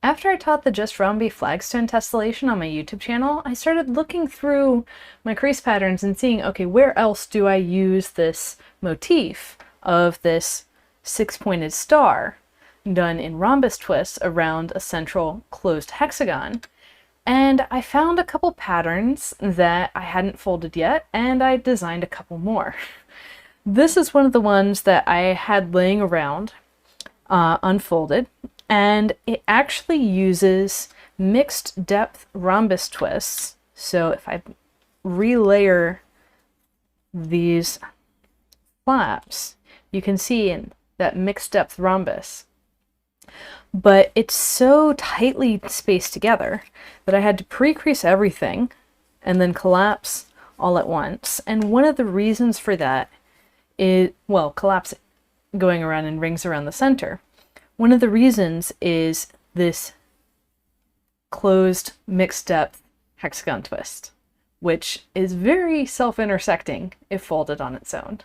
After I taught the Just Rhombi flagstone tessellation on my YouTube channel, I started looking through my crease patterns and seeing, okay, where else do I use this motif of this six-pointed star done in rhombus twists around a central closed hexagon. And I found a couple patterns that I hadn't folded yet, and I designed a couple more. This is one of the ones that I had laying around unfolded, and it actually uses mixed depth rhombus twists. So if I relayer these flaps, you can see in that mixed depth rhombus. But it's so tightly spaced together that I had to pre-crease everything and then collapse all at once. And one of the reasons for that is, well, collapse going around in rings around the center. One of the reasons is this closed mixed depth hexagon twist, which is very self-intersecting if folded on its own.